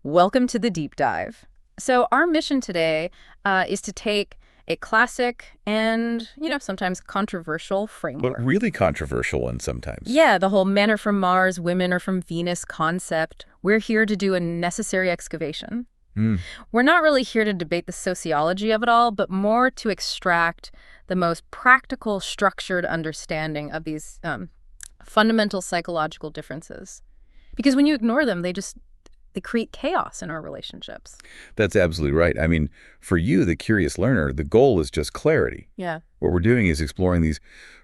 Welcome to the deep dive. So our mission today is to take a classic and, sometimes controversial But framework. really controversial one sometimes. Yeah, the whole men are from Mars, women are from Venus concept. We're here to do a necessary excavation. Hmm. We're not really here to debate the sociology of it all, but more to extract the most practical, structured understanding of these fundamental psychological differences. Because when you ignore them, they create chaos in our relationships. That's absolutely right. I mean, for you, the curious learner, the goal is just clarity. Yeah. What we're doing is exploring these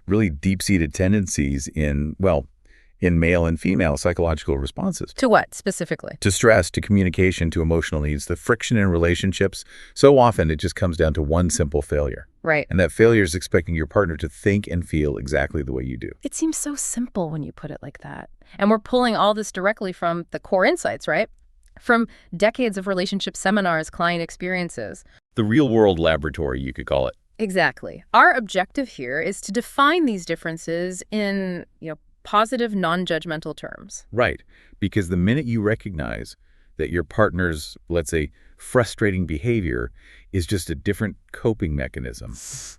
really deep-seated tendencies in male and female psychological responses. To what, specifically? To stress, to communication, to emotional needs, the friction in relationships. So often it just comes down to one simple failure. Right. And that failure is expecting your partner to think and feel exactly the way you do. It seems so simple when you put it like that. And we're pulling all this directly from the core insights, right? From decades of relationship seminars, client experiences. The real-world laboratory, you could call it. Exactly. Our objective here is to define these differences in, positive, non-judgmental terms. Right. Because the minute you recognize that your partner's, let's say, frustrating behavior is just a different coping mechanism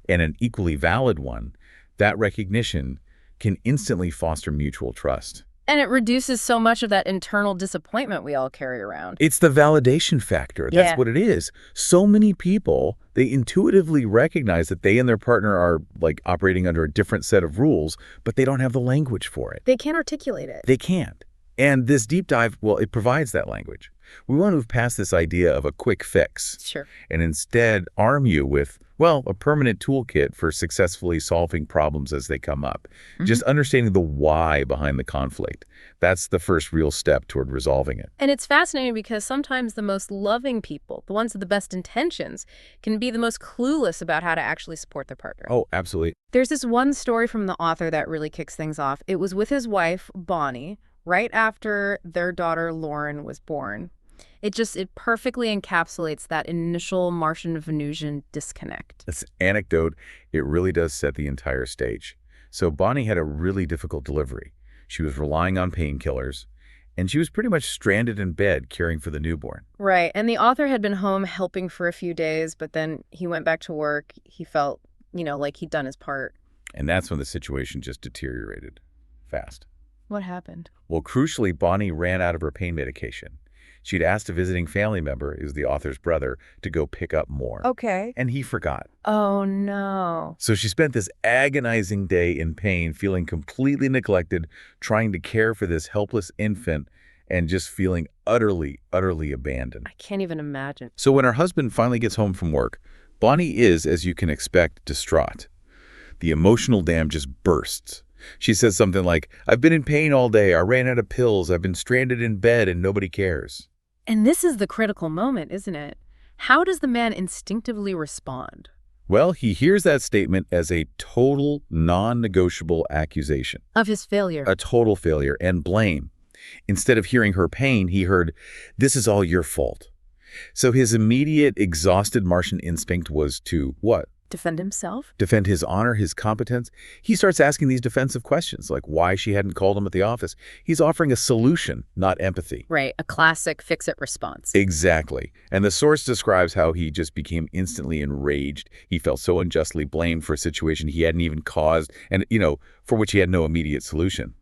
and an equally valid one, that recognition can instantly foster mutual trust. And it reduces so much of that internal disappointment we all carry around. It's the validation factor. That's Yeah. what it is. So many people, they intuitively recognize that they and their partner are like operating under a different set of rules, but they don't have the language for it. They can't articulate it. They can't. And this deep dive, well, it provides that language. We want to move past this idea of a quick fix Sure. and instead arm you with, well, a permanent toolkit for successfully solving problems as they come up. Just understanding the why behind the conflict. That's the first real step toward resolving it. And it's fascinating because sometimes the most loving people, the ones with the best intentions, can be the most clueless about how to actually support their partner. Oh, absolutely. There's this one story from the author that really kicks things off. It was with his wife, Bonnie, right after their daughter, Lauren, was born. It perfectly encapsulates that initial Martian-Venusian disconnect. This anecdote, it really does set the entire stage. So Bonnie had a really difficult delivery. She was relying on painkillers, and she was pretty much stranded in bed caring for the newborn. Right, and the author had been home helping for a few days, but then he went back to work. He felt, like he'd done his part. And that's when the situation just deteriorated fast. What happened? Well, crucially, Bonnie ran out of her pain medication. She'd asked a visiting family member, who's the author's brother, to go pick up more. Okay. And he forgot. Oh, no. So she spent this agonizing day in pain, feeling completely neglected, trying to care for this helpless infant, and just feeling utterly, utterly abandoned. I can't even imagine. So when her husband finally gets home from work, Bonnie is, as you can expect, distraught. The emotional dam just bursts. She says something like, "I've been in pain all day. I ran out of pills. I've been stranded in bed and nobody cares." And this is the critical moment, isn't it? How does the man instinctively respond? Well, he hears that statement as a total, non-negotiable accusation, Of his failure. a total failure, and blame. Instead of hearing her pain, he heard, "This is all your fault." So his immediate, exhausted Martian instinct was to what? Defend himself? Defend his honor, his competence. He starts asking these defensive questions, like why she hadn't called him at the office. He's offering a solution, not empathy. Right, a classic fix-it response. Exactly. And the source describes how he just became instantly enraged. He felt so unjustly blamed for a situation he hadn't even caused and, for which he had no immediate solution.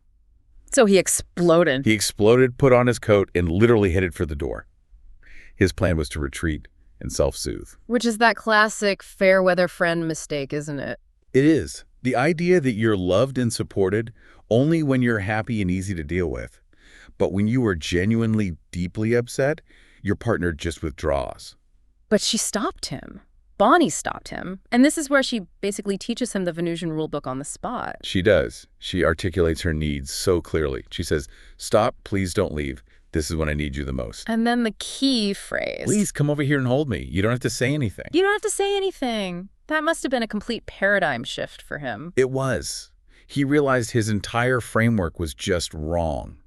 So he exploded. He exploded, put on his coat, and literally headed for the door. His plan was to retreat and self-soothe. Which is that classic fair weather friend mistake, isn't it? It is. The idea that you're loved and supported only when you're happy and easy to deal with. But when you are genuinely deeply upset, your partner just withdraws. But she stopped him. Bonnie stopped him. And this is where she basically teaches him the Venusian rulebook on the spot. She does. She articulates her needs so clearly. She says, "Stop, please don't leave. This is when I need you the most. And then the key phrase. Please come over here and hold me. You don't have to say anything." You don't have to say anything. That must have been a complete paradigm shift for him. It was. He realized his entire framework was just wrong.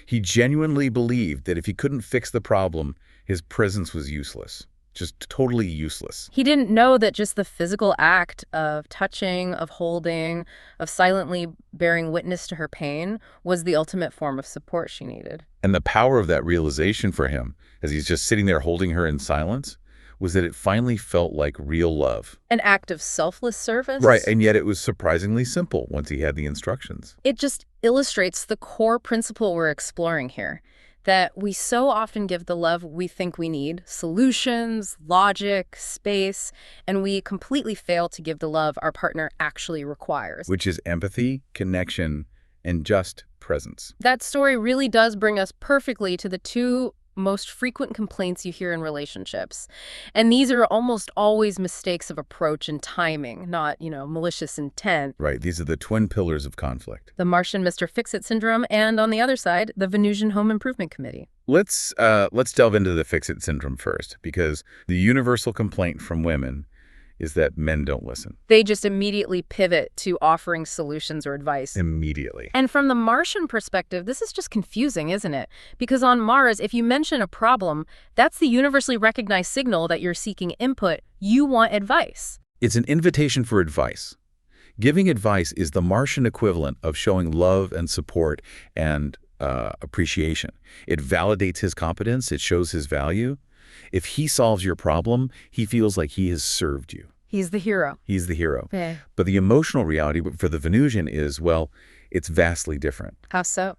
He genuinely believed that if he couldn't fix the problem, his presence was useless. just totally useless. He didn't know that just the physical act of touching, of holding, of silently bearing witness to her pain was the ultimate form of support she needed. And the power of that realization for him, as he's just sitting there holding her in silence, was that it finally felt like real love. An act of selfless service? Right, and yet it was surprisingly simple once he had the instructions. It just illustrates the core principle we're exploring here, that we so often give the love we think we need, solutions, logic, space, and we completely fail to give the love our partner actually requires. Which is empathy, connection, and just presence. That story really does bring us perfectly to the two most frequent complaints you hear in relationships. And these are almost always mistakes of approach and timing, not, malicious intent. Right, these are the twin pillars of conflict. The Martian Mr. Fix-It syndrome, and on the other side, the Venusian Home Improvement Committee. Let's delve into the fix-it syndrome first, because the universal complaint from women is that men don't listen. They just immediately pivot to offering solutions or advice. Immediately. And from the Martian perspective, this is just confusing, isn't it? Because on Mars, if you mention a problem, that's the universally recognized signal that you're seeking input. You want advice. It's an invitation for advice. Giving advice is the Martian equivalent of showing love and support and appreciation. It validates his competence. It shows his value. If he solves your problem, he feels like he has served you. He's the hero. He's the hero. Okay. But the emotional reality for the Venusian is, well, it's vastly different. How so?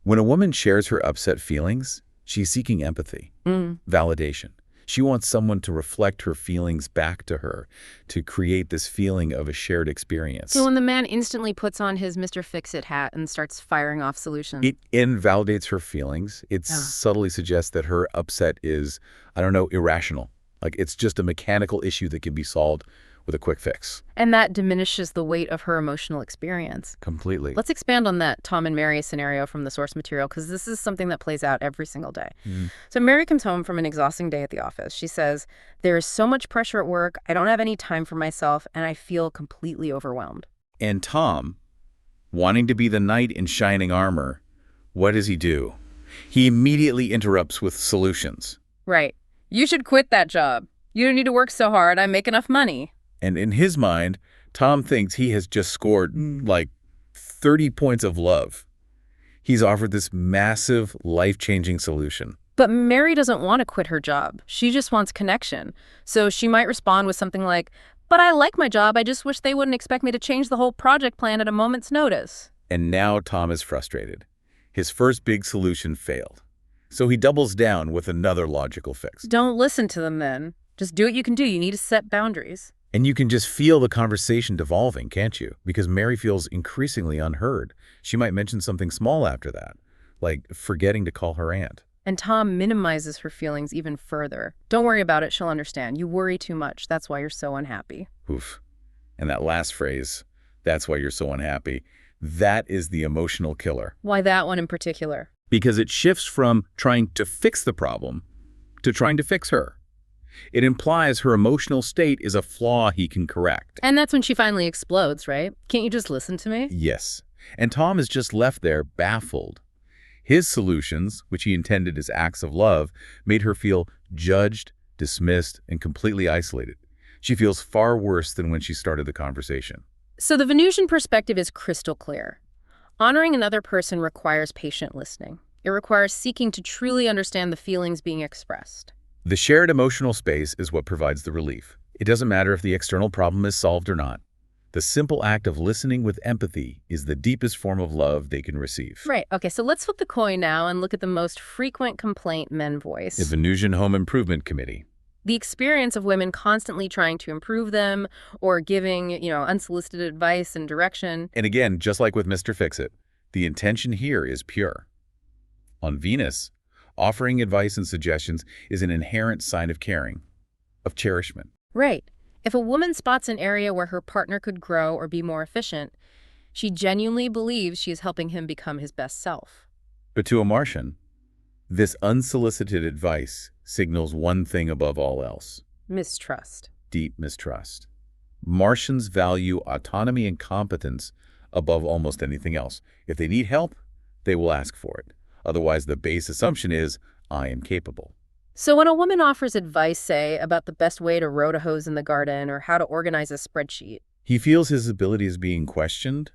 When a woman shares her upset feelings, she's seeking empathy, validation. She wants someone to reflect her feelings back to her, to create this feeling of a shared experience. So when the man instantly puts on his Mr. Fix-It hat and starts firing off solutions. It invalidates her feelings. It subtly suggests that her upset is, irrational. Like it's just a mechanical issue that can be solved with a quick fix. And that diminishes the weight of her emotional experience. Completely. Let's expand on that Tom and Mary scenario from the source material, because this is something that plays out every single day. So Mary comes home from an exhausting day at the office. She says, "There is so much pressure at work. I don't have any time for myself, and I feel completely overwhelmed." And Tom, wanting to be the knight in shining armor, what does he do? He immediately interrupts with solutions. Right. "You should quit that job. You don't need to work so hard. I make enough money." And in his mind, Tom thinks he has just scored like 30 points of love. He's offered this massive, life-changing solution. But Mary doesn't want to quit her job. She just wants connection. So she might respond with something like, "But I like my job. I just wish they wouldn't expect me to change the whole project plan at a moment's notice." And now Tom is frustrated. His first big solution failed. So he doubles down with another logical fix. Don't listen to them then. Just do what you can do. You need to set boundaries. And you can just feel the conversation devolving, can't you? Because Mary feels increasingly unheard. She might mention something small after that, like forgetting to call her aunt. And Tom minimizes her feelings even further. "Don't worry about it. She'll understand. You worry too much. That's why you're so unhappy." Oof. And that last phrase, "that's why you're so unhappy," that is the emotional killer. Why that one in particular? Because it shifts from trying to fix the problem to trying to fix her. It implies her emotional state is a flaw he can correct. And that's when she finally explodes, right? "Can't you just listen to me?" Yes. And Tom is just left there baffled. His solutions, which he intended as acts of love, made her feel judged, dismissed, and completely isolated. She feels far worse than when she started the conversation. So the Venusian perspective is crystal clear. Honoring another person requires patient listening. It requires seeking to truly understand the feelings being expressed. The shared emotional space is what provides the relief. It doesn't matter if the external problem is solved or not. The simple act of listening with empathy is the deepest form of love they can receive. Right. Okay, so let's flip the coin now and look at the most frequent complaint men voice. The Venusian Home Improvement Committee. The experience of women constantly trying to improve them or giving, unsolicited advice and direction. And again, just like with Mr. Fix-It, the intention here is pure. On Venus, offering advice and suggestions is an inherent sign of caring, of cherishment. Right. If a woman spots an area where her partner could grow or be more efficient, she genuinely believes she is helping him become his best self. But to a Martian, this unsolicited advice signals one thing above all else: Mistrust. deep mistrust. Martians value autonomy and competence above almost anything else. If they need help, they will ask for it. Otherwise, the base assumption is, I am capable. So when a woman offers advice, say, about the best way to rotate a hose in the garden or how to organize a spreadsheet, He feels his ability is being questioned.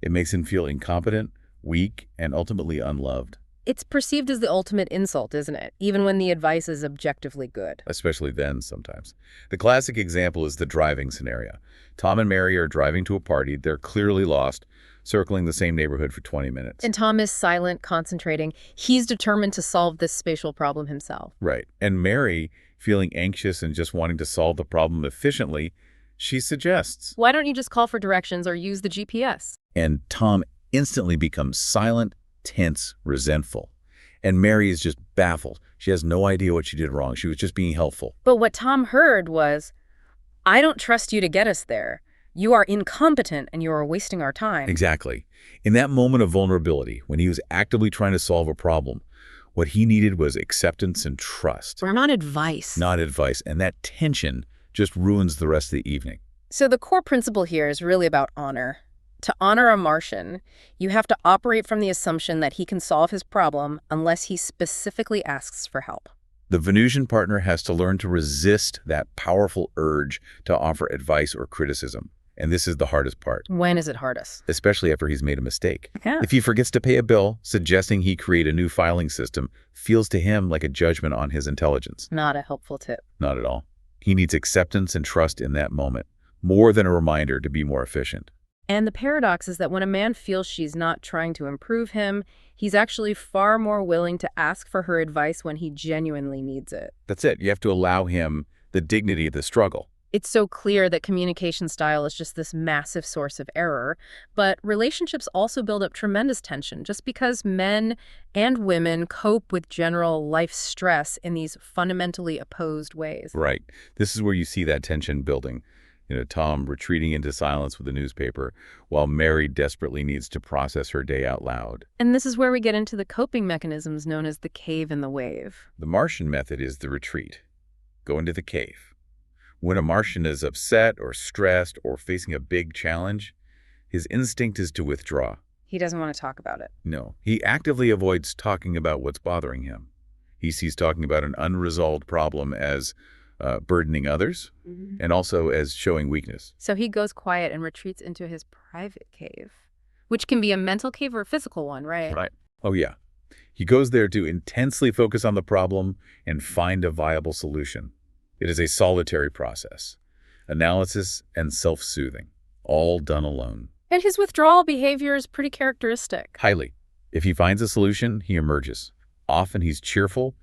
It makes him feel incompetent, weak, and ultimately unloved, it's perceived as the ultimate insult, isn't it? Even when the advice is objectively good. especially then sometimes. The classic example is the driving scenario. Tom and Mary are driving to a party. They're clearly lost, circling the same neighborhood for 20 minutes. And Tom is silent, concentrating. He's determined to solve this spatial problem himself. Right. And Mary, feeling anxious and just wanting to solve the problem efficiently, she suggests. Why don't you just call for directions or use the GPS? And Tom instantly becomes silent, tense, resentful. And Mary is just baffled. She has no idea what she did wrong. She was just being helpful. But what Tom heard was, I don't trust you to get us there. You are incompetent and you are wasting our time. Exactly. In that moment of vulnerability, when he was actively trying to solve a problem, what he needed was acceptance and trust, We're not advice. not advice. And that tension just ruins the rest of the evening. So the core principle here is really about honor. To honor a Martian, you have to operate from the assumption that he can solve his problem unless he specifically asks for help. The Venusian partner has to learn to resist that powerful urge to offer advice or criticism. And this is the hardest part, When is it hardest? especially after he's made a mistake. Yeah. If he forgets to pay a bill, suggesting he create a new filing system feels to him like a judgment on his intelligence. Not a helpful tip. Not at all. He needs acceptance and trust in that moment, more than a reminder to be more efficient. And the paradox is that when a man feels she's not trying to improve him, he's actually far more willing to ask for her advice when he genuinely needs it. That's it. You have to allow him the dignity of the struggle. It's so clear that communication style is just this massive source of error, but relationships also build up tremendous tension just because men and women cope with general life stress in these fundamentally opposed ways. Right. This is where you see that tension building. Tom retreating into silence with the newspaper, while Mary desperately needs to process her day out loud. And this is where we get into the coping mechanisms known as the cave and the wave. The Martian method is the retreat. Go into the cave. When a Martian is upset or stressed or facing a big challenge, his instinct is to withdraw. He doesn't want to talk about it. No, he actively avoids talking about what's bothering him. He sees talking about an unresolved problem as burdening others and also as showing weakness. So he goes quiet and retreats into his private cave, which can be a mental cave or a physical one, right? Right. Oh, yeah. He goes there to intensely focus on the problem and find a viable solution. It is a solitary process, analysis and self-soothing, all done alone. And his withdrawal behavior is pretty characteristic. Highly. If he finds a solution, he emerges. Often he's cheerful,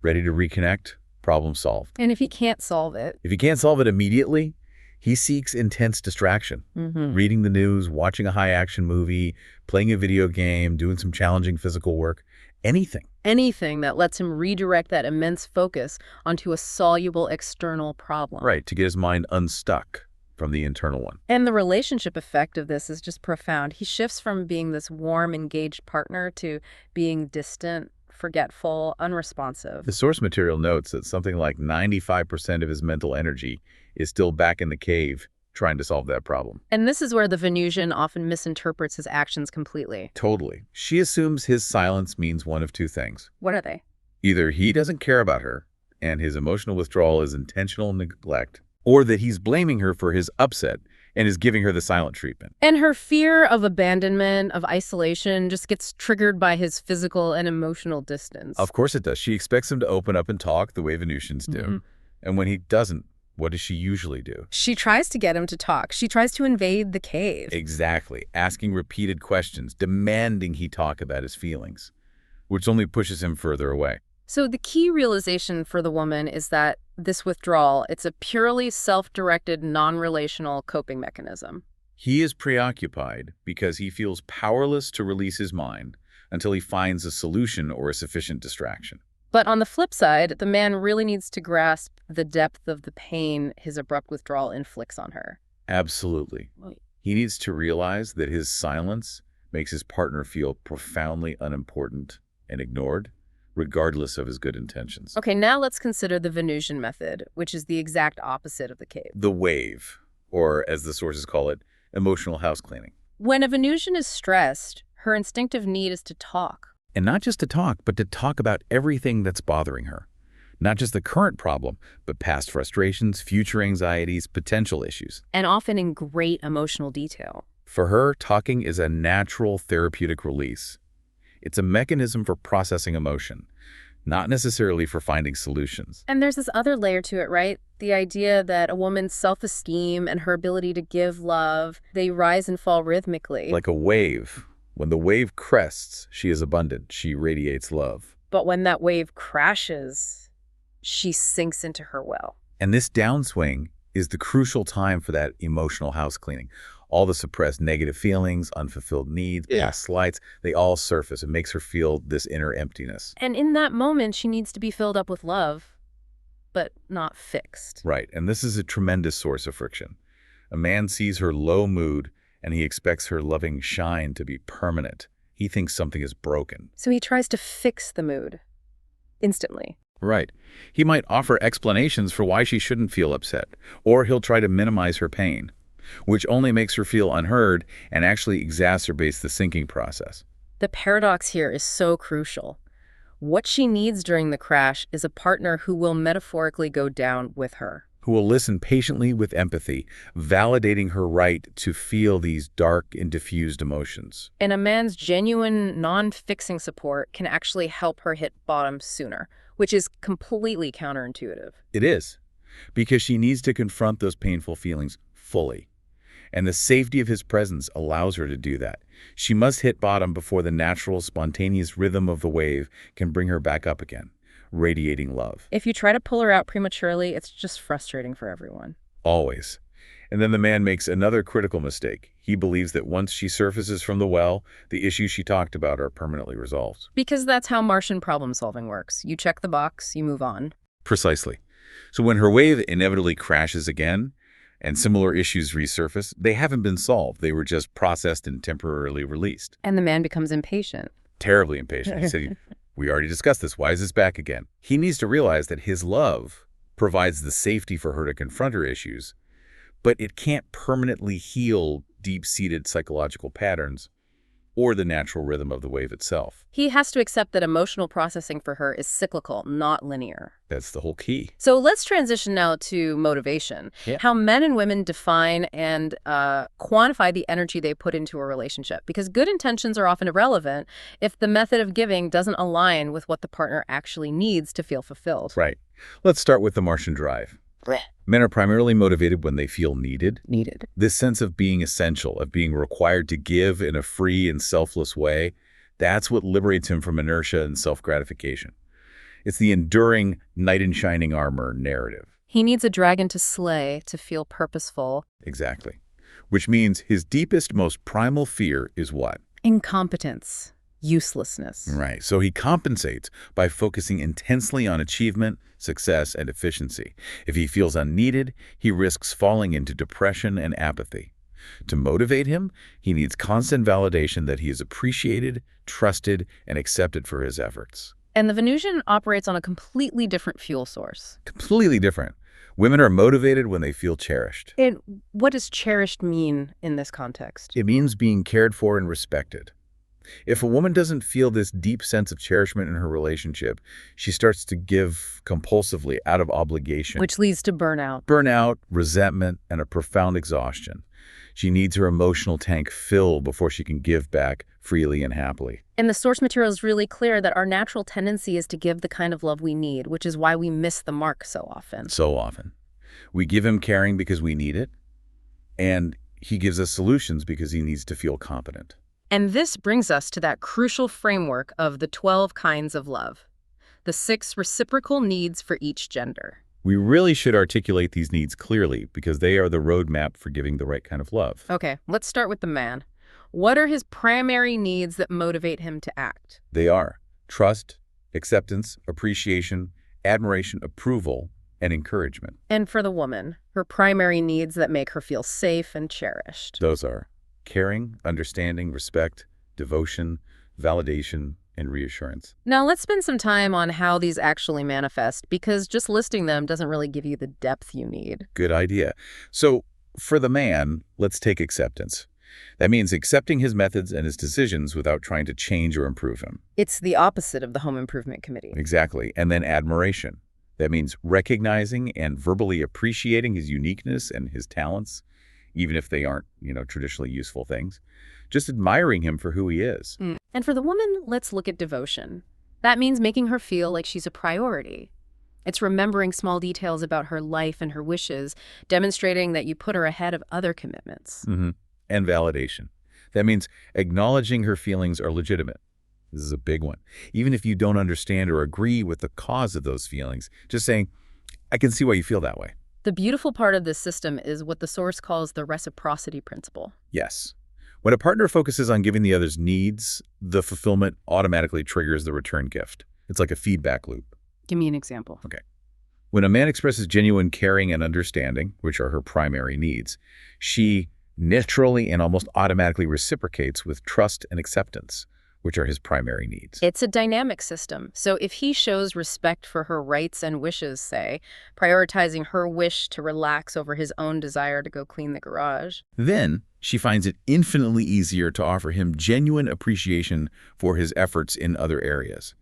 ready to reconnect, problem solved. And if he can't solve it, If he can't solve it immediately, he seeks intense distraction. Reading the news, watching a high-action movie, playing a video game, doing some challenging physical work, anything. anything that lets him redirect that immense focus onto a soluble external problem. Right, to get his mind unstuck from the internal one. And the relationship effect of this is just profound. He shifts from being this warm, engaged partner to being distant, forgetful, unresponsive. The source material notes that something like 95% of his mental energy is still back in the cave trying to solve that problem. And this is where the Venusian often misinterprets his actions completely. Totally. She assumes his silence means one of two things. What are they? Either he doesn't care about her, and his emotional withdrawal is intentional neglect, or that he's blaming her for his upset and is giving her the silent treatment. And her fear of abandonment, of isolation, just gets triggered by his physical and emotional distance. Of course it does. She expects him to open up and talk the way Venusians do. And when he doesn't, what does she usually do? She tries to get him to talk. She tries to invade the cave. Exactly. Asking repeated questions, demanding he talk about his feelings, which only pushes him further away. So the key realization for the woman is that this withdrawal, it's a purely self-directed, non-relational coping mechanism. He is preoccupied because he feels powerless to release his mind until he finds a solution or a sufficient distraction. But on the flip side, the man really needs to grasp the depth of the pain his abrupt withdrawal inflicts on her. Absolutely. He needs to realize that his silence makes his partner feel profoundly unimportant and ignored, regardless of his good intentions. Okay, now let's consider the Venusian method, which is the exact opposite of the cave. The wave, or as the sources call it, emotional house cleaning. When a Venusian is stressed, her instinctive need is to talk. And not just to talk, but to talk about everything that's bothering her. Not just the current problem, but past frustrations, future anxieties, potential issues. And often in great emotional detail. For her, talking is a natural therapeutic release. It's a mechanism for processing emotion, not necessarily for finding solutions. And there's this other layer to it, right? The idea that a woman's self-esteem and her ability to give love, they rise and fall rhythmically. Like a wave. When the wave crests, she is abundant. She radiates love. But when that wave crashes, she sinks into her well. And this downswing is the crucial time for that emotional house cleaning. All the suppressed negative feelings, unfulfilled needs, past slights, they all surface. It makes her feel this inner emptiness. And in that moment, she needs to be filled up with love, but not fixed. Right, and this is a tremendous source of friction. A man sees her low mood, and he expects her loving shine to be permanent. He thinks something is broken. So he tries to fix the mood instantly. Right. He might offer explanations for why she shouldn't feel upset, or he'll try to minimize her pain, which only makes her feel unheard and actually exacerbates the sinking process. The paradox here is so crucial. What she needs during the crash is a partner who will metaphorically go down with her. Who will listen patiently with empathy, validating her right to feel these dark and diffused emotions. And a man's genuine, non-fixing support can actually help her hit bottom sooner, which is completely counterintuitive. It is, because she needs to confront those painful feelings fully. And the safety of his presence allows her to do that. She must hit bottom before the natural, spontaneous rhythm of the wave can bring her back up again, radiating love. If you try to pull her out prematurely, it's just frustrating for everyone. Always. And then the man makes another critical mistake. He believes that once she surfaces from the well, the issues she talked about are permanently resolved. Because that's how Martian problem-solving works. You check the box, you move on. Precisely. So when her wave inevitably crashes again, and similar issues resurface, they haven't been solved. They were just processed and temporarily released. And the man becomes impatient. Terribly impatient. He said, we already discussed this. Why is this back again? He needs to realize that his love provides the safety for her to confront her issues, but it can't permanently heal deep-seated psychological patterns or the natural rhythm of the wave itself. He has to accept that emotional processing for her is cyclical, not linear. That's the whole key. So let's transition now to motivation. Yeah. How men and women define and quantify the energy they put into a relationship. Because good intentions are often irrelevant if the method of giving doesn't align with what the partner actually needs to feel fulfilled. Right. Let's start with the Martian drive. Men are primarily motivated when they feel needed. This sense of being essential, of being required to give in a free and selfless way, that's what liberates him from inertia and self-gratification. It's the enduring knight in shining armor narrative. He needs a dragon to slay to feel purposeful. Exactly. Which means his deepest, most primal fear is what? Incompetence. Uselessness. Right. So he compensates by focusing intensely on achievement, success, and efficiency. If he feels unneeded, he risks falling into depression and apathy. To motivate him, he needs constant validation that he is appreciated, trusted, and accepted for his efforts. And the Venusian operates on a completely different fuel source. Completely different. Women are motivated when they feel cherished. And what does cherished mean in this context? It means being cared for and respected. If a woman doesn't feel this deep sense of cherishment in her relationship, she starts to give compulsively out of obligation. Which leads to burnout. Burnout, resentment, and a profound exhaustion. She needs her emotional tank filled before she can give back freely and happily. And the source material is really clear that our natural tendency is to give the kind of love we need, which is why we miss the mark so often. So often. We give him caring because we need it, and he gives us solutions because he needs to feel competent. And this brings us to that crucial framework of the 12 kinds of love, the 6 reciprocal needs for each gender. We really should articulate these needs clearly because they are the roadmap for giving the right kind of love. Okay, let's start with the man. What are his primary needs that motivate him to act? They are trust, acceptance, appreciation, admiration, approval, and encouragement. And for the woman, her primary needs that make her feel safe and cherished. Those are caring, understanding, respect, devotion, validation, and reassurance. Now let's spend some time on how these actually manifest, because just listing them doesn't really give you the depth you need. Good idea. So for the man, let's take acceptance. That means accepting his methods and his decisions without trying to change or improve him. It's the opposite of the home improvement committee. Exactly. And then admiration. That means recognizing and verbally appreciating his uniqueness and his talents, even if they aren't, traditionally useful things. Just admiring him for who he is. And for the woman, let's look at devotion. That means making her feel like she's a priority. It's remembering small details about her life and her wishes, demonstrating that you put her ahead of other commitments. And validation. That means acknowledging her feelings are legitimate. This is a big one. Even if you don't understand or agree with the cause of those feelings, just saying, I can see why you feel that way. The beautiful part of this system is what the source calls the reciprocity principle. Yes. When a partner focuses on giving the other's needs, the fulfillment automatically triggers the return gift. It's like a feedback loop. Give me an example. Okay. When a man expresses genuine caring and understanding, which are her primary needs, she naturally and almost automatically reciprocates with trust and acceptance, which are his primary needs. It's a dynamic system. So if he shows respect for her rights and wishes, say, prioritizing her wish to relax over his own desire to go clean the garage, then she finds it infinitely easier to offer him genuine appreciation for his efforts in other areas.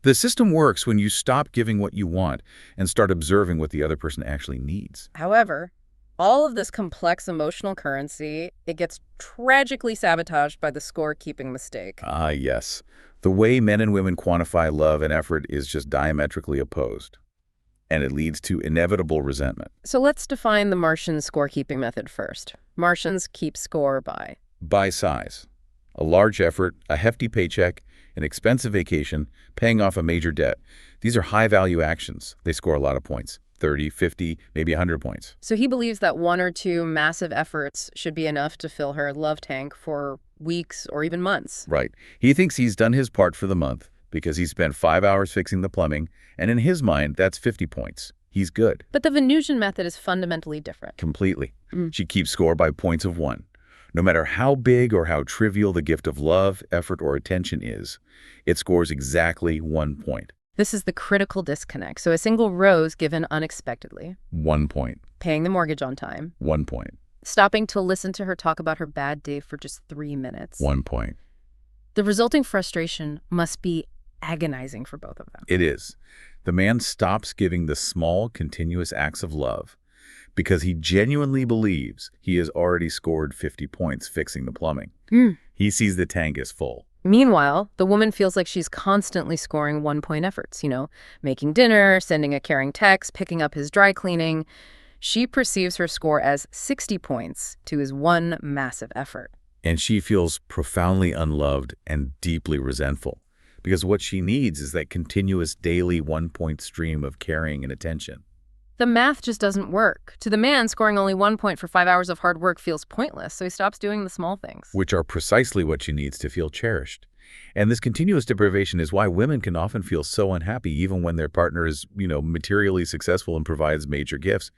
The system works when you stop giving what you want and start observing what the other person actually needs. However, all of this complex emotional currency, it gets tragically sabotaged by the score-keeping mistake. Ah, yes. The way men and women quantify love and effort is just diametrically opposed, and it leads to inevitable resentment. So let's define the Martian scorekeeping method first. Martians keep score by size. A large effort, a hefty paycheck, an expensive vacation, paying off a major debt. These are high-value actions. They score a lot of points. 30, 50, maybe 100 points. So he believes that one or two massive efforts should be enough to fill her love tank for weeks or even months. Right. He thinks he's done his part for the month because he spent 5 hours fixing the plumbing, and in his mind, that's 50 points. He's good. But the Venusian method is fundamentally different. Completely. She keeps score by points of 1. No matter how big or how trivial the gift of love, effort, or attention is, it scores exactly 1 point. This is the critical disconnect. So a single rose given unexpectedly. 1 point. Paying the mortgage on time. 1 point. Stopping to listen to her talk about her bad day for just 3 minutes. 1 point. The resulting frustration must be agonizing for both of them. It is. The man stops giving the small, continuous acts of love because he genuinely believes he has already scored 50 points fixing the plumbing. He sees the tank as full. Meanwhile, the woman feels like she's constantly scoring 1-point efforts, making dinner, sending a caring text, picking up his dry cleaning. She perceives her score as 60 points to his one massive effort. And she feels profoundly unloved and deeply resentful because what she needs is that continuous daily 1-point stream of caring and attention. The math just doesn't work. To the man, scoring only 1 point for 5 hours of hard work feels pointless, so he stops doing the small things. Which are precisely what she needs to feel cherished. And this continuous deprivation is why women can often feel so unhappy even when their partner is, materially successful and provides major gifts.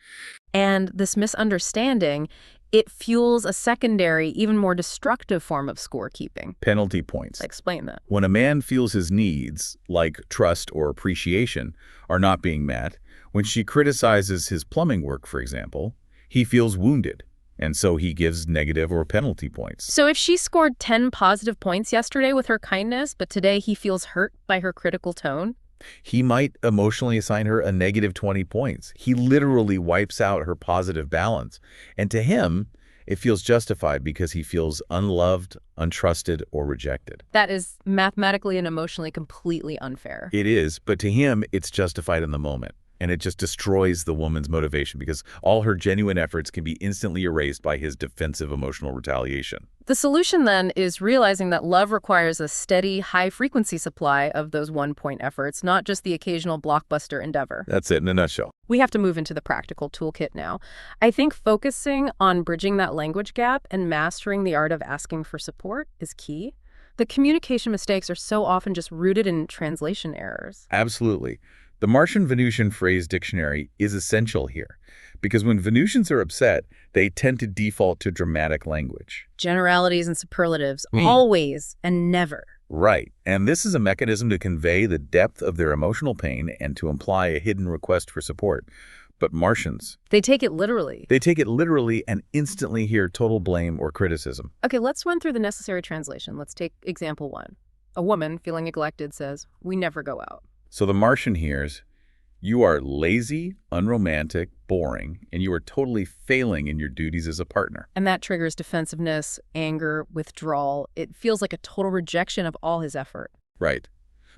And this misunderstanding, it fuels a secondary, even more destructive form of scorekeeping. Penalty points. Explain that. When a man feels his needs, like trust or appreciation, are not being met, when she criticizes his plumbing work, for example, he feels wounded, and so he gives negative or penalty points. So if she scored 10 positive points yesterday with her kindness, but today he feels hurt by her critical tone, he might emotionally assign her a negative 20 points. He literally wipes out her positive balance. And to him, it feels justified because he feels unloved, untrusted, or rejected. That is mathematically and emotionally completely unfair. It is, but to him, it's justified in the moment. And it just destroys the woman's motivation because all her genuine efforts can be instantly erased by his defensive emotional retaliation. The solution, then, is realizing that love requires a steady, high-frequency supply of those 1-point efforts, not just the occasional blockbuster endeavor. That's it in a nutshell. We have to move into the practical toolkit now. I think focusing on bridging that language gap and mastering the art of asking for support is key. The communication mistakes are so often just rooted in translation errors. Absolutely. The Martian-Venusian phrase dictionary is essential here because when Venusians are upset, they tend to default to dramatic language. Generalities and superlatives, always and never. Right. And this is a mechanism to convey the depth of their emotional pain and to imply a hidden request for support. But Martians, they take it literally. They take it literally and instantly hear total blame or criticism. Okay, let's run through the necessary translation. Let's take example 1. A woman feeling neglected says, "We never go out." So the Martian hears, You are lazy, unromantic, boring, and you are totally failing in your duties as a partner. And that triggers defensiveness, anger, withdrawal. It feels like a total rejection of all his effort. Right.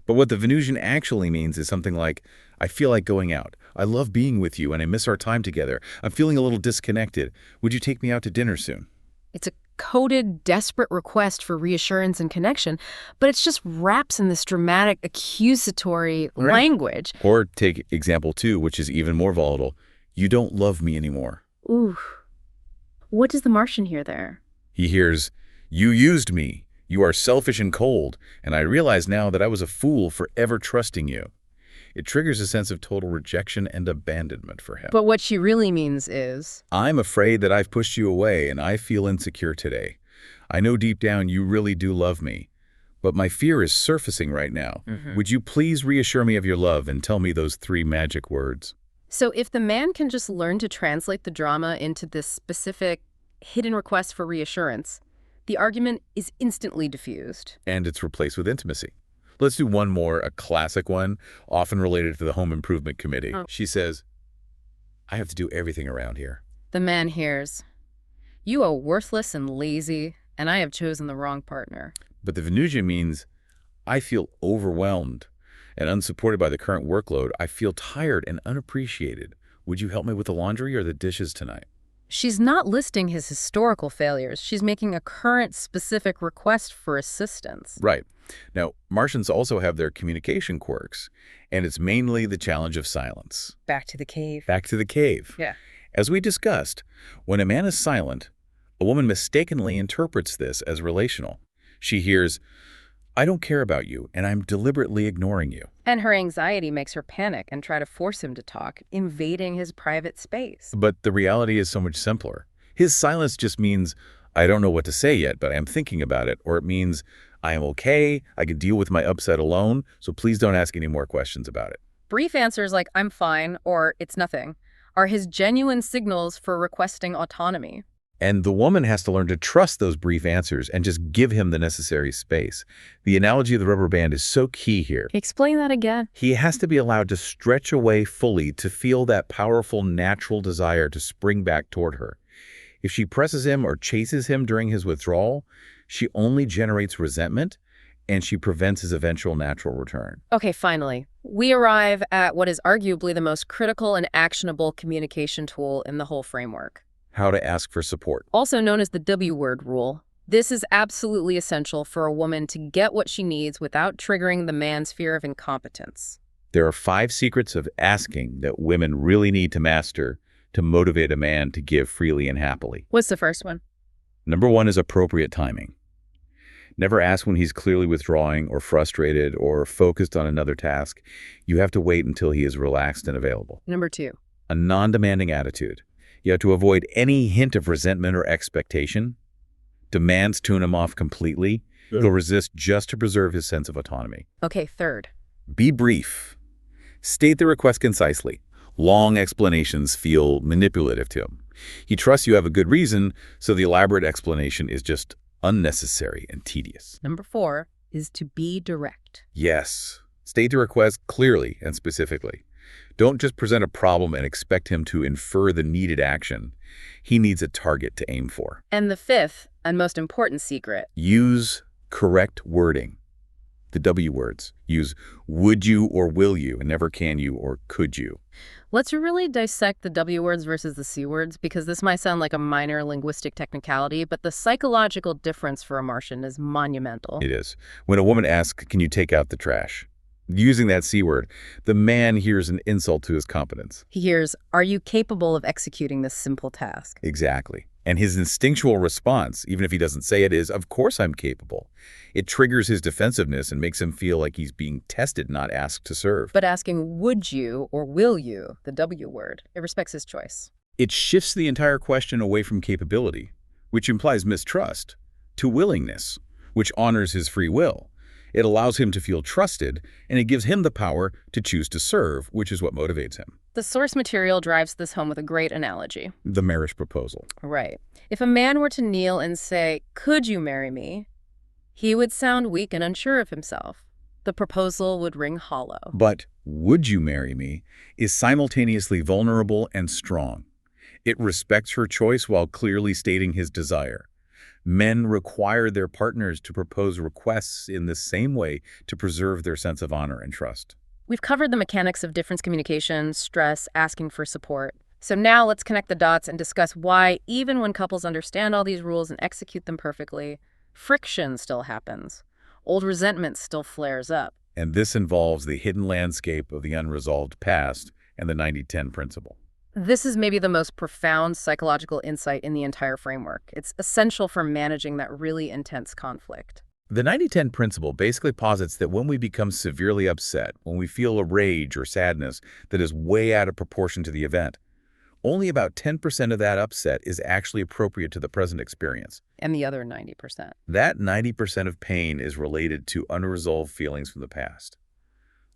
But what the Venusian actually means is something like, I feel like going out. I love being with you and I miss our time together. I'm feeling a little disconnected. Would you take me out to dinner soon? It's a coded, desperate request for reassurance and connection, but it's just wraps in this dramatic, accusatory language. Or take example 2, which is even more volatile. You don't love me anymore. Ooh. What does the Martian hear there? He hears, you used me. You are selfish and cold, and I realize now that I was a fool for ever trusting you. It triggers a sense of total rejection and abandonment for him. But what she really means is, I'm afraid that I've pushed you away and I feel insecure today. I know deep down you really do love me, but my fear is surfacing right now. Would you please reassure me of your love and tell me those 3 magic words? So if the man can just learn to translate the drama into this specific hidden request for reassurance, the argument is instantly diffused. And it's replaced with intimacy. Let's do one more, a classic one, often related to the Home Improvement Committee. She says, I have to do everything around here. The man hears, you are worthless and lazy, and I have chosen the wrong partner. But the Venusian means, I feel overwhelmed and unsupported by the current workload. I feel tired and unappreciated. Would you help me with the laundry or the dishes tonight? She's not listing his historical failures. She's making a current specific request for assistance. Right. Now, Martians also have their communication quirks, and it's mainly the challenge of silence. Back to the cave. Back to the cave. Yeah. As we discussed, when a man is silent, a woman mistakenly interprets this as relational. She hears, I don't care about you, and I'm deliberately ignoring you. And her anxiety makes her panic and try to force him to talk, invading his private space. But the reality is so much simpler. His silence just means, I don't know what to say yet, but I'm thinking about it. Or it means, I am okay, I can deal with my upset alone, so please don't ask any more questions about it. Brief answers like, I'm fine, or it's nothing, are his genuine signals for requesting autonomy. And the woman has to learn to trust those brief answers and just give him the necessary space. The analogy of the rubber band is so key here. Explain that again. He has to be allowed to stretch away fully to feel that powerful natural desire to spring back toward her. If she presses him or chases him during his withdrawal, she only generates resentment and she prevents his eventual natural return. Okay, finally, we arrive at what is arguably the most critical and actionable communication tool in the whole framework. How to ask for support. Also known as the W-word rule. This is absolutely essential for a woman to get what she needs without triggering the man's fear of incompetence. There are 5 secrets of asking that women really need to master to motivate a man to give freely and happily. What's the first one? Number 1 is appropriate timing. Never ask when he's clearly withdrawing or frustrated or focused on another task. You have to wait until he is relaxed and available. Number 2. A non-demanding attitude. You have to avoid any hint of resentment or expectation. Demands tune him off completely. He'll resist just to preserve his sense of autonomy. Okay, 3rd. Be brief. State the request concisely. Long explanations feel manipulative to him. He trusts you have a good reason, so the elaborate explanation is just unnecessary and tedious. Number 4 is to be direct. Yes. State the request clearly and specifically. Don't just present a problem and expect him to infer the needed action. He needs a target to aim for. And the 5th and most important secret. Use correct wording. The W words. Use would you or will you, and never can you or could you. Let's really dissect the W words versus the C words, because this might sound like a minor linguistic technicality, but the psychological difference for a Martian is monumental. It is. When a woman asks, can you take out the trash? Using that C word, the man hears an insult to his competence. He hears, are you capable of executing this simple task? Exactly. And his instinctual response, even if he doesn't say it, is, of course I'm capable. It triggers his defensiveness and makes him feel like he's being tested, not asked to serve. But asking would you or will you, the W word, it respects his choice. It shifts the entire question away from capability, which implies mistrust, to willingness, which honors his free will. It allows him to feel trusted, and it gives him the power to choose to serve, which is what motivates him. The source material drives this home with a great analogy. The marriage proposal. Right. If a man were to kneel and say, could you marry me? He would sound weak and unsure of himself. The proposal would ring hollow. But "would you marry me" is simultaneously vulnerable and strong. It respects her choice while clearly stating his desire. Men require their partners to propose requests in the same way to preserve their sense of honor and trust. We've covered the mechanics of difference communication, stress, asking for support. So now let's connect the dots and discuss why, even when couples understand all these rules and execute them perfectly, friction still happens. Old resentment still flares up. And this involves the hidden landscape of the unresolved past and the 90-10 principle. This is maybe the most profound psychological insight in the entire framework. It's essential for managing that really intense conflict. The 90-10 principle basically posits that when we become severely upset, when we feel a rage or sadness that is way out of proportion to the event, only about 10% of that upset is actually appropriate to the present experience. And the other 90%. That 90% of pain is related to unresolved feelings from the past.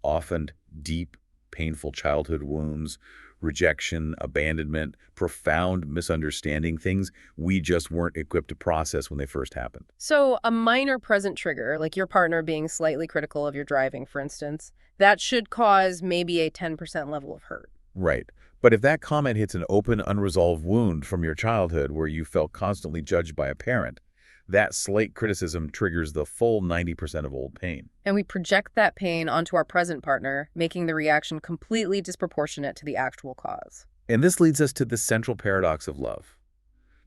Often deep, painful childhood wounds, rejection, abandonment, profound misunderstanding, things we just weren't equipped to process when they first happened. So a minor present trigger, like your partner being slightly critical of your driving, for instance, that should cause maybe a 10% level of hurt. Right. But if that comment hits an open, unresolved wound from your childhood where you felt constantly judged by a parent, that slight criticism triggers the full 90% of old pain. And we project that pain onto our present partner, making the reaction completely disproportionate to the actual cause. And this leads us to the central paradox of love.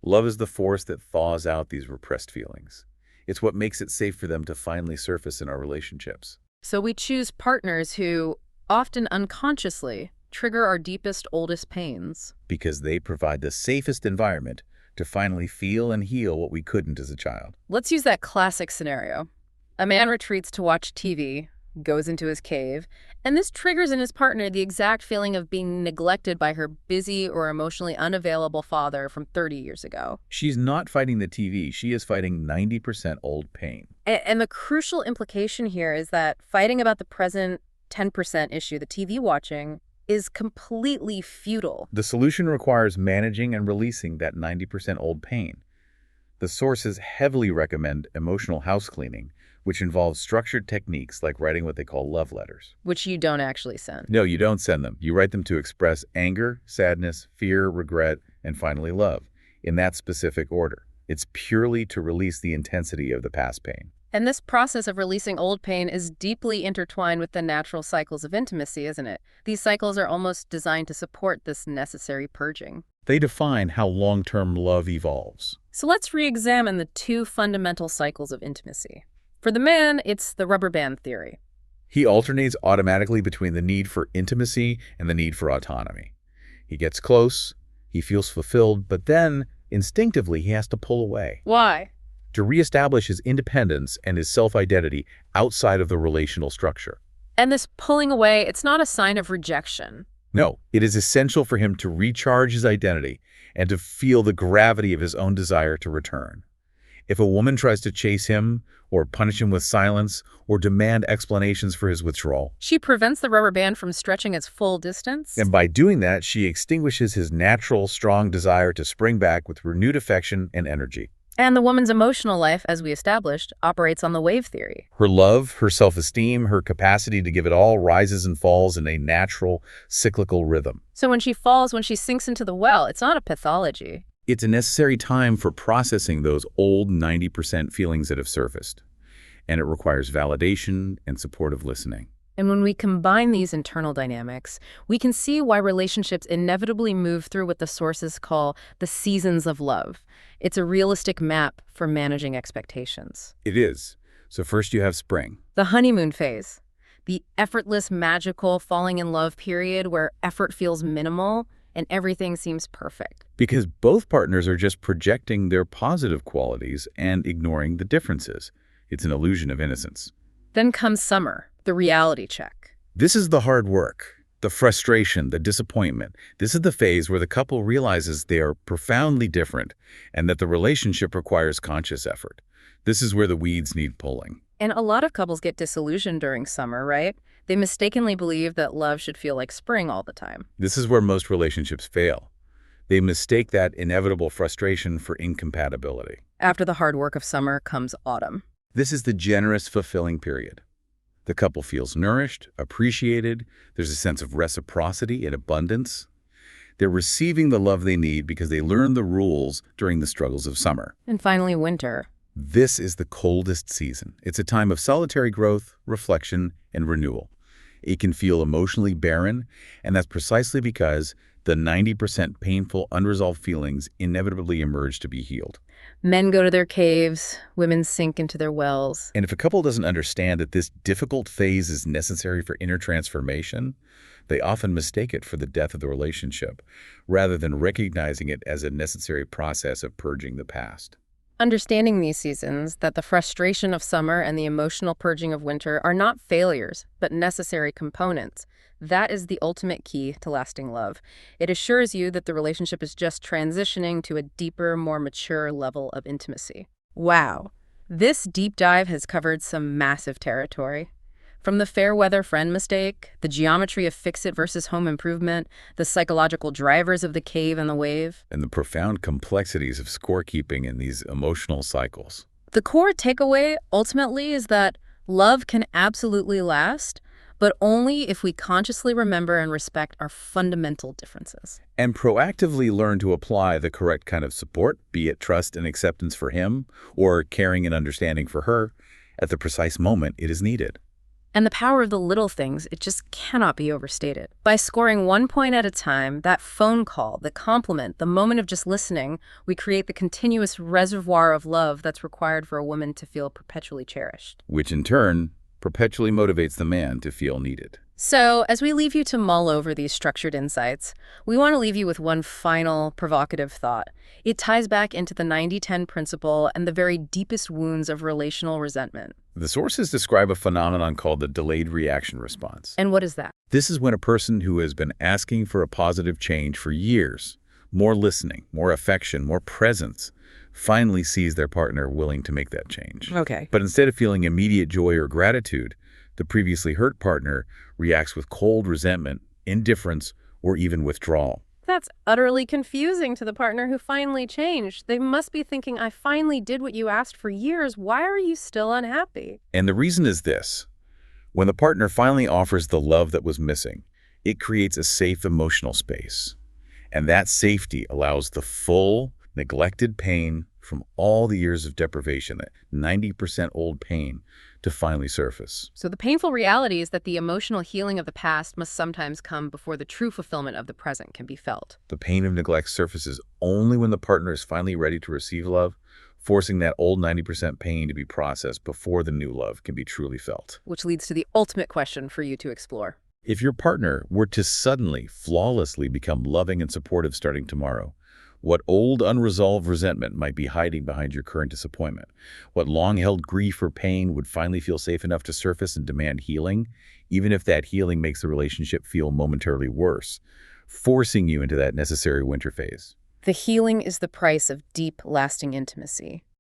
Love is the force that thaws out these repressed feelings. It's what makes it safe for them to finally surface in our relationships. So we choose partners who, often unconsciously, trigger our deepest, oldest pains. Because they provide the safest environment to finally feel and heal what we couldn't as a child. Let's use that classic scenario. A man retreats to watch TV, goes into his cave, and this triggers in his partner the exact feeling of being neglected by her busy or emotionally unavailable father from 30 years ago. She's not fighting the TV. She is fighting 90% old pain. And the crucial implication here is that fighting about the present 10% issue, the TV watching, is completely futile. The solution requires managing and releasing that 90% old pain. The sources heavily recommend emotional house cleaning, which involves structured techniques like writing what they call love letters. Which you don't actually send. No, you don't send them. You write them to express anger, sadness, fear, regret, and finally love, in that specific order. It's purely to release the intensity of the past pain. And this process of releasing old pain is deeply intertwined with the natural cycles of intimacy, isn't it? These cycles are almost designed to support this necessary purging. They define how long-term love evolves. So let's re-examine the two fundamental cycles of intimacy. For the man, it's the rubber band theory. He alternates automatically between the need for intimacy and the need for autonomy. He gets close, he feels fulfilled, but then, instinctively, he has to pull away. Why? To reestablish his independence and his self-identity outside of the relational structure. And this pulling away, it's not a sign of rejection. No, it is essential for him to recharge his identity and to feel the gravity of his own desire to return. If a woman tries to chase him, or punish him with silence, or demand explanations for his withdrawal, she prevents the rubber band from stretching its full distance. and by doing that, she extinguishes his natural, strong desire to spring back with renewed affection and energy. And the woman's emotional life, as we established, operates on the wave theory. Her love, her self-esteem, her capacity to give it all rises and falls in a natural, cyclical rhythm. So when she falls, when she sinks into the well, it's not a pathology. It's a necessary time for processing those old 90% feelings that have surfaced. And it requires validation and supportive listening. And when we combine these internal dynamics, we can see why relationships inevitably move through what the sources call the seasons of love. It's a realistic map for managing expectations. It is. So first you have spring. The honeymoon phase, the effortless, magical, falling in love period where effort feels minimal and everything seems perfect. Because both partners are just projecting their positive qualities and ignoring the differences. It's an illusion of innocence. Then comes summer, the reality check. This is the hard work, the frustration, the disappointment. This is the phase where the couple realizes they are profoundly different and that the relationship requires conscious effort. This is where the weeds need pulling. And a lot of couples get disillusioned during summer, right? They mistakenly believe that love should feel like spring all the time. This is where most relationships fail. They mistake that inevitable frustration for incompatibility. After the hard work of summer comes autumn. This is the generous, fulfilling period. The couple feels nourished, appreciated, there's a sense of reciprocity and abundance. They're receiving the love they need because they learned the rules during the struggles of summer. And finally, winter. This is the coldest season. It's a time of solitary growth, reflection, and renewal. It can feel emotionally barren, and that's precisely because the 90% painful, unresolved feelings inevitably emerge to be healed. Men go to their caves, women sink into their wells. And if a couple doesn't understand that this difficult phase is necessary for inner transformation, they often mistake it for the death of the relationship, rather than recognizing it as a necessary process of purging the past. Understanding these seasons, that the frustration of summer and the emotional purging of winter are not failures, but necessary components, that is the ultimate key to lasting love. It assures you that the relationship is just transitioning to a deeper, more mature level of intimacy. Wow. This deep dive has covered some massive territory. From the fair weather friend mistake, the geometry of fix-it versus home improvement, the psychological drivers of the cave and the wave. And the profound complexities of scorekeeping in these emotional cycles. The core takeaway, ultimately, is that love can absolutely last, but only if we consciously remember and respect our fundamental differences. And proactively learn to apply the correct kind of support, be it trust and acceptance for him, or caring and understanding for her, at the precise moment it is needed. And the power of the little things, it just cannot be overstated. By scoring 1 point at a time, that phone call, the compliment, the moment of just listening, we create the continuous reservoir of love that's required for a woman to feel perpetually cherished. Which in turn perpetually motivates the man to feel needed. So, as we leave you to mull over these structured insights, we want to leave you with one final provocative thought. It ties back into the 90-10 principle and the very deepest wounds of relational resentment. The sources describe a phenomenon called the delayed reaction response. And what is that? This is when a person who has been asking for a positive change for years, more listening, more affection, more presence, finally sees their partner willing to make that change. Okay. But instead of feeling immediate joy or gratitude, the previously hurt partner reacts with cold resentment, indifference, or even withdrawal. That's utterly confusing to the partner who finally changed. They must be thinking, I finally did what you asked for years. Why are you still unhappy? And the reason is this. When the partner finally offers the love that was missing, it creates a safe emotional space. And that safety allows the full, neglected pain from all the years of deprivation, that 90% old pain, to finally surface. So the painful reality is that the emotional healing of the past must sometimes come before the true fulfillment of the present can be felt. The pain of neglect surfaces only when the partner is finally ready to receive love, forcing that old 90% pain to be processed before the new love can be truly felt. Which leads to the ultimate question for you to explore. If your partner were to suddenly, flawlessly become loving and supportive starting tomorrow, what old unresolved resentment might be hiding behind your current disappointment? What long-held grief or pain would finally feel safe enough to surface and demand healing, even if that healing makes the relationship feel momentarily worse, forcing you into that necessary winter phase? The healing is the price of deep, lasting intimacy.